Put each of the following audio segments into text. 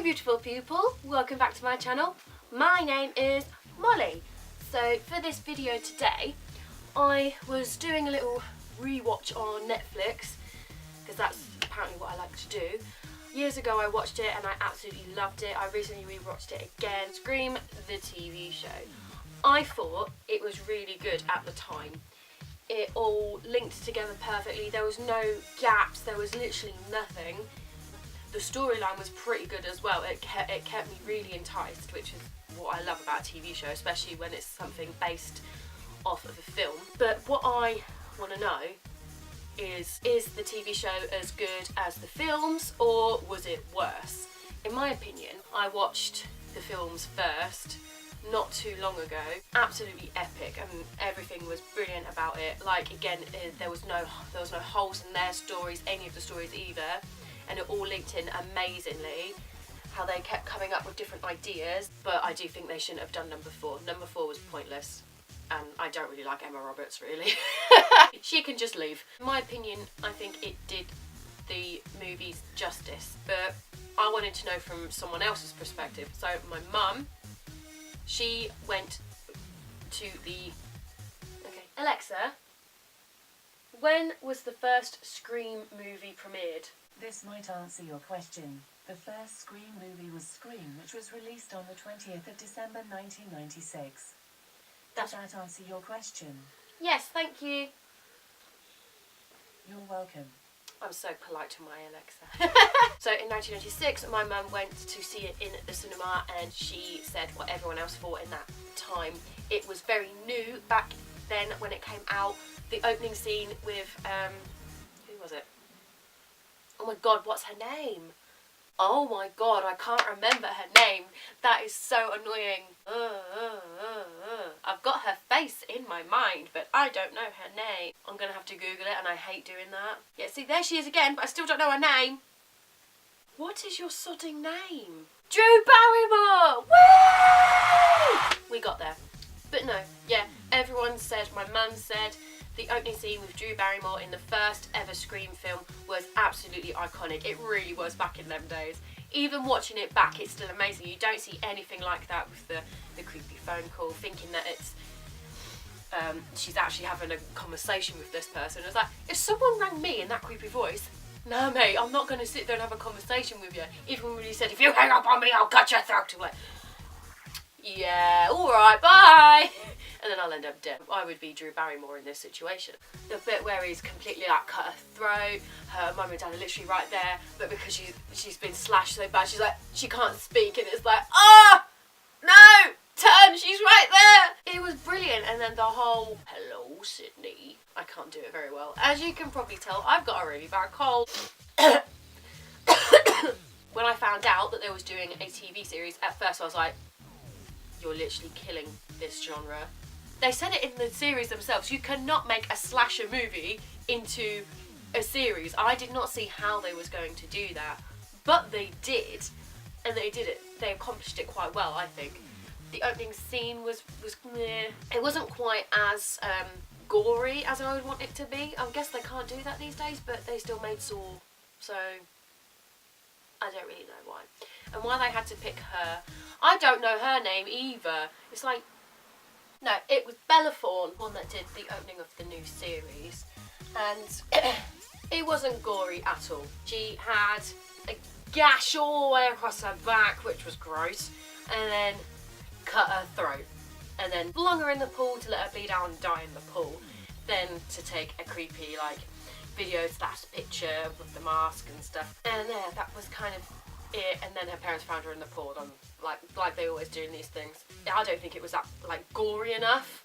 beautiful people, welcome back to my channel. My name is Molly. So for this video today, I was doing a little rewatch on Netflix, because that's apparently what I like to do. Years ago I watched it and I absolutely loved it. I recently rewatched it again. Scream, the TV show. I thought it was really good at the time. It all linked together perfectly. There was no gaps, there was literally nothing. The storyline was pretty good as well. It kept me really enticed, which is what I love about a TV show, especially when it's something based off of a film. But what I want to know is the TV show as good as the films, or was it worse? In my opinion, I watched the films first not too long ago. Absolutely epic, and everything was brilliant about it. Like, again, there was no holes in their stories, any of the stories either, and it all linked in amazingly. How they kept coming up with different ideas, but I do think they shouldn't have done number 4. Number 4 was pointless, and I don't really like Emma Roberts, really. She can just leave. In my opinion, I think it did the movies justice, but I wanted to know from someone else's perspective. So my mum, she went to the... Okay, Alexa, when was the first Scream movie premiered? This might answer your question. The first Scream movie was Scream, which was released on the 20th of December 1996. Does that answer your question? Yes, thank you. You're welcome. I'm so polite to my Alexa. So in 1996, my mum went to see it in the cinema, and she said what everyone else thought in that time. It was very new back then when it came out. The opening scene with, who was it? Oh my god, what's her name? Oh my god, I can't remember her name. That is so annoying. I've got her face in my mind, but I don't know her name. I'm going to have to Google it, and I hate doing that. Yeah, see, there she is again, but I still don't know her name. What is your sodding name? Drew Barrymore! Woo! We got there. But no, yeah, everyone said, my mum said, the opening scene with Drew Barrymore in the first ever Scream film was absolutely iconic. It really was back in them days. Even watching it back, it's still amazing. You don't see anything like that with the creepy phone call, thinking that it's she's actually having a conversation with this person. It's like, if someone rang me in that creepy voice, no mate, I'm not going to sit there and have a conversation with you. Even when you said, if you hang up on me, I'll cut your throat. I'm like, yeah, alright, bye. And then I'll end up dead. I would be Drew Barrymore in this situation. The bit where he's completely like cut her throat, her mum and dad are literally right there, but because she's been slashed so bad, she's like, she can't speak, and it's like, ah, no, turn, she's right there. It was brilliant. And then the whole, hello Sydney. I can't do it very well. As you can probably tell, I've got a really bad cold. When I found out that they was doing a TV series, at first I was like, you're literally killing this genre. They said it in the series themselves, you cannot make a slasher movie into a series. I did not see how they was going to do that, but they did, and they did it. They accomplished it quite well, I think. The opening scene was meh. It wasn't quite as gory as I would want it to be. I guess they can't do that these days, but they still made Saw, so I don't really know why. And why they had to pick her, I don't know her name either. It's like, no, it was Bella Thorne, one that did the opening of the new series, and it wasn't gory at all. She had a gash all the way across her back, which was gross, and then cut her throat, and then flung her in the pool to let her bleed out and die in the pool. Then to take a creepy like video / picture with the mask and stuff, and yeah, that was kind of it. And then her parents found her in the pool, and like they always do in these things. I don't think it was that like gory enough.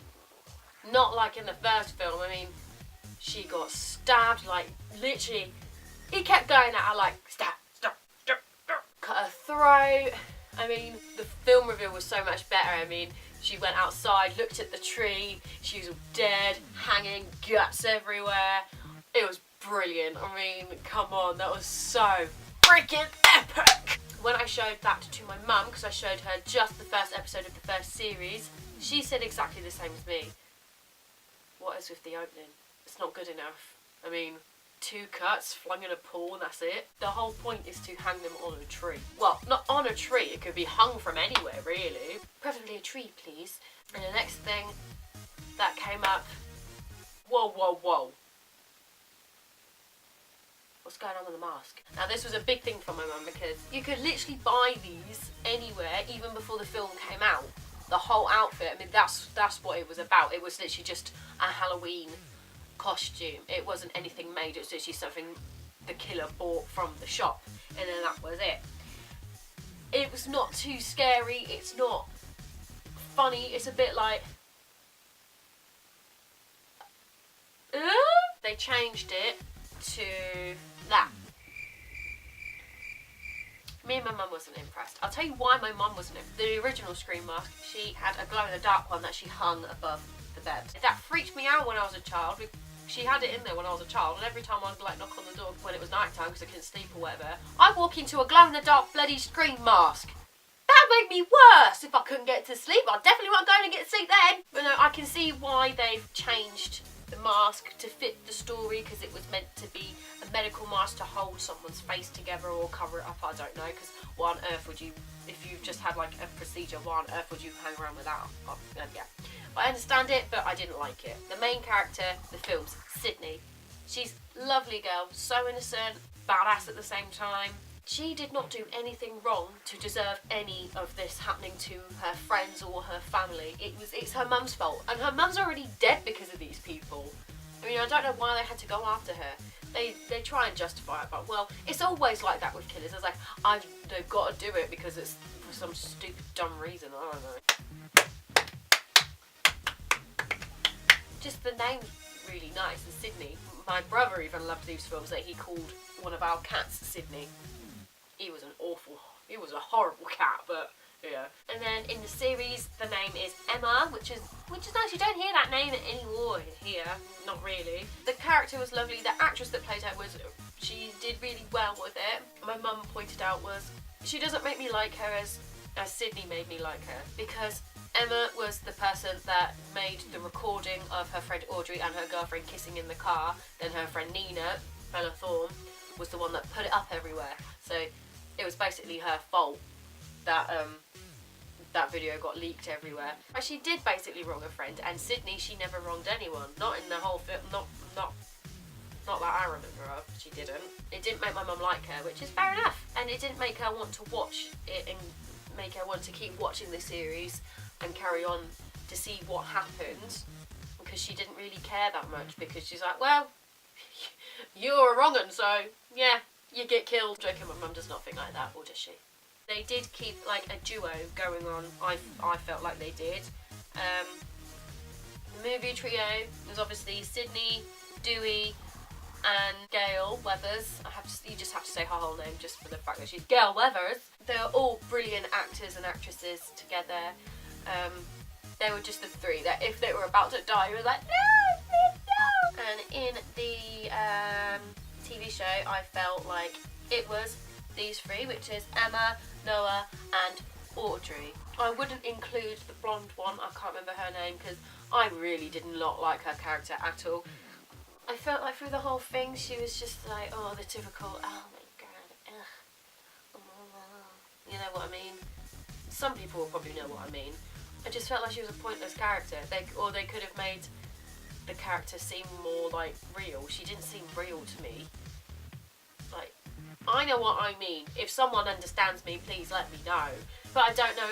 Not like in the first film. I mean, she got stabbed, like literally. He kept going at her like stab, cut her throat. I mean, the film reveal was so much better. I mean, she went outside, looked at the tree. She was all dead, hanging, guts everywhere. It was brilliant. I mean, come on, that was so freaking epic. When I showed that to my mum, because I showed her just the first episode of the first series, she said exactly the same as me. What is with the opening? It's not good enough. I mean, 2 cuts, flung in a pool, and that's it. The whole point is to hang them on a tree. Well, not on a tree, it could be hung from anywhere, really. Preferably a tree, please. And the next thing that came up... Whoa. What's going on with the mask? Now, this was a big thing for my mum because you could literally buy these anywhere, even before the film came out. The whole outfit, I mean, that's what it was about. It was literally just a Halloween costume. It wasn't anything made, it was literally something the killer bought from the shop, and then that was it. It was not too scary, it's not funny, it's a bit like... They changed it to that. Me and my mum wasn't impressed. I'll tell you why my mum wasn't impressed. The original Scream mask, she had a glow-in-the-dark one that she hung above the bed. That freaked me out when I was a child. She had it in there when I was a child, and every time I'd like knock on the door when it was night time because I couldn't sleep or whatever, I'd walk into a glow-in-the-dark bloody Scream mask. That made me worse. If I couldn't get to sleep, I definitely wasn't going to get to sleep then. But no, I can see why they've changed the mask to fit the story, because it was meant to be a medical mask to hold someone's face together or cover it up. I don't know, because why on earth would you, if you just had like a procedure, why on earth would you hang around with that? Yeah. I understand it, but I didn't like it. The main character, the film's Sydney. She's a lovely girl, so innocent, badass at the same time. She did not do anything wrong to deserve any of this happening to her friends or her family. It's her mum's fault, and her mum's already dead because of these people. I mean, I don't know why they had to go after her. They try and justify it, but well, it's always like that with killers. It's like, they've got to do it because it's for some stupid, dumb reason. I don't know. Just the name's really nice, and Sydney. My brother even loved these films that he called one of our cats Sydney. He was a horrible cat, but yeah. And then in the series, the name is Emma, which is nice. You don't hear that name anymore here, not really. The character was lovely. The actress that played her she did really well with it. My mum pointed out she doesn't make me like her as Sydney made me like her, because Emma was the person that made the recording of her friend Audrey and her girlfriend kissing in the car. Then her friend Nina, Bella Thorne, was the one that put it up everywhere. So it was basically her fault that that video got leaked everywhere. But she did basically wrong a friend, and Sydney, she never wronged anyone. Not in the whole film, not that I remember of. She didn't. It didn't make my mum like her, which is fair enough. And it didn't make her want to watch it and make her want to keep watching the series and carry on to see what happened, because she didn't really care that much, because she's like, well, you're a wrong un, so yeah, you get killed. I'm joking, my mum does not think like that, or does she? They did keep like a duo going on. I felt like they did. The movie trio was obviously Sydney, Dewey, and Gail Weathers. You just have to say her whole name just for the fact that she's Gail Weathers. They're all brilliant actors and actresses together. They were just the three that if they were about to die, you were like, no. And in the TV show, I felt like it was these three, which is Emma, Noah, and Audrey. I wouldn't include the blonde one, I can't remember her name, because I really did not like her character at all. I felt like through the whole thing, she was just like, oh, the typical, oh my god, ugh. You know what I mean? Some people will probably know what I mean. I just felt like she was a pointless character. They could have made the character seem more like real. She didn't seem real to me. Like, I know what I mean. If someone understands me, please let me know. But I don't know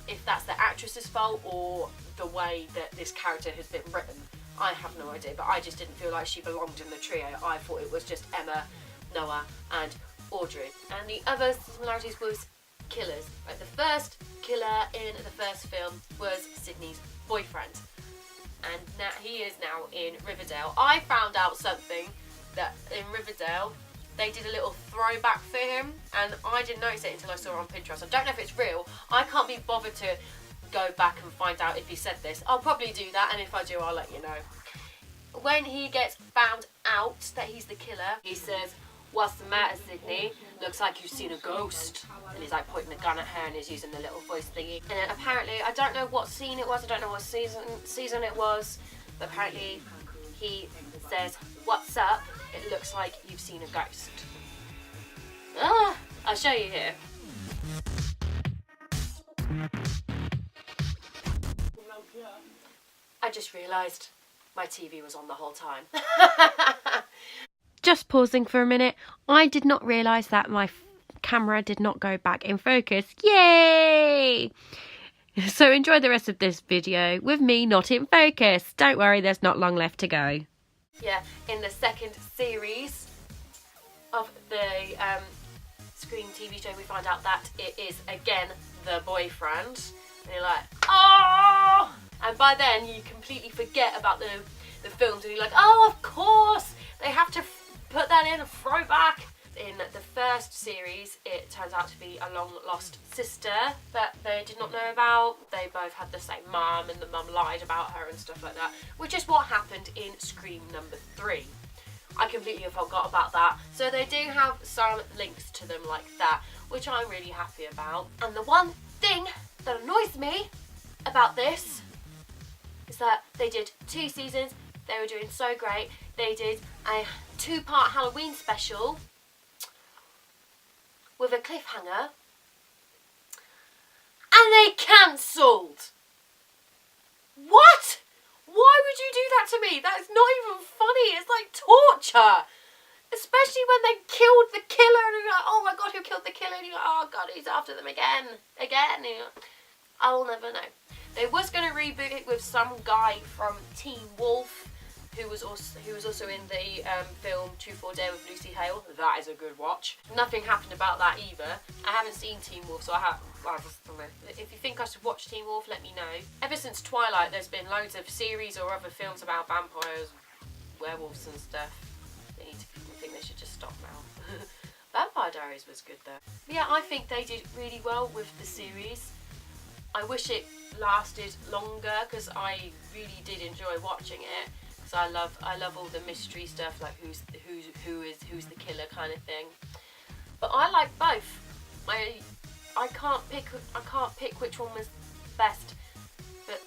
if that's the actress's fault or the way that this character has been written. I have no idea, but I just didn't feel like she belonged in the trio. I thought it was just Emma, Noah, and Audrey. And the other similarities was killers. Like, the first killer in the first film was Sydney's boyfriend, and now he is now in Riverdale. I found out something that in Riverdale they did a little throwback for him, and I didn't notice it until I saw it on Pinterest. I don't know if it's real. I can't be bothered to go back and find out if he said this. I'll probably do that, and if I do, I'll let you know. When he gets found out that he's the killer, he says, "What's the matter, Sydney? Looks like you've seen a ghost." And he's like pointing the gun at her and he's using the little voice thingy. And then apparently, I don't know what scene it was, I don't know what season it was, but apparently he says, "What's up?" it looks like you've seen a ghost. Ah, I'll show you here. I just realised my TV was on the whole time. Just pausing for a minute, I did not realise that my camera did not go back in focus. Yay! So enjoy the rest of this video with me not in focus. Don't worry, there's not long left to go. Yeah, in the second series of the Scream TV show, we find out that it is again the boyfriend. And you're like, oh! And by then you completely forget about the films and you're like, oh, of course! They have to put that in a throwback. In the first series, it turns out to be a long-lost sister that they did not know about. They both had the same mum, and the mum lied about her and stuff like that, which is what happened in Scream number 3. I completely forgot about that. So they do have some links to them like that, which I'm really happy about. And the one thing that annoys me about this is that they did 2 seasons. They were doing so great. They did a 2-part Halloween special with a cliffhanger, and they cancelled. What? Why would you do that to me? That is not even funny. It's like torture. Especially when they killed the killer and you're like, oh my god, who killed the killer? And you're like, oh god, he's after them again. And you're like, I'll never know. They was going to reboot it with some guy from Teen Wolf, who was also in the film Truth or Dare with Lucy Hale. That is a good watch. Nothing happened about that either. I haven't seen Teen Wolf, so I don't know. If you think I should watch Teen Wolf, let me know. Ever since Twilight, there's been loads of series or other films about vampires, werewolves and stuff. I think they should just stop now. Vampire Diaries was good though. Yeah, I think they did really well with the series. I wish it lasted longer because I really did enjoy watching it. So I love all the mystery stuff, like who's the killer kind of thing. But I like both. I can't pick which one was best. But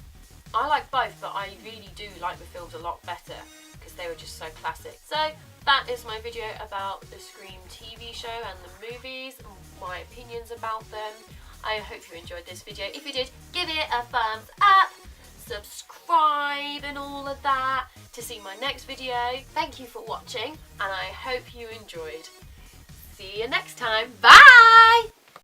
I like both, but I really do like the films a lot better because they were just so classic. So that is my video about the Scream TV show and the movies, and my opinions about them. I hope you enjoyed this video. If you did, give it a thumbs up, subscribe and all of that to see my next video. Thank you for watching and I hope you enjoyed. See you next time. Bye!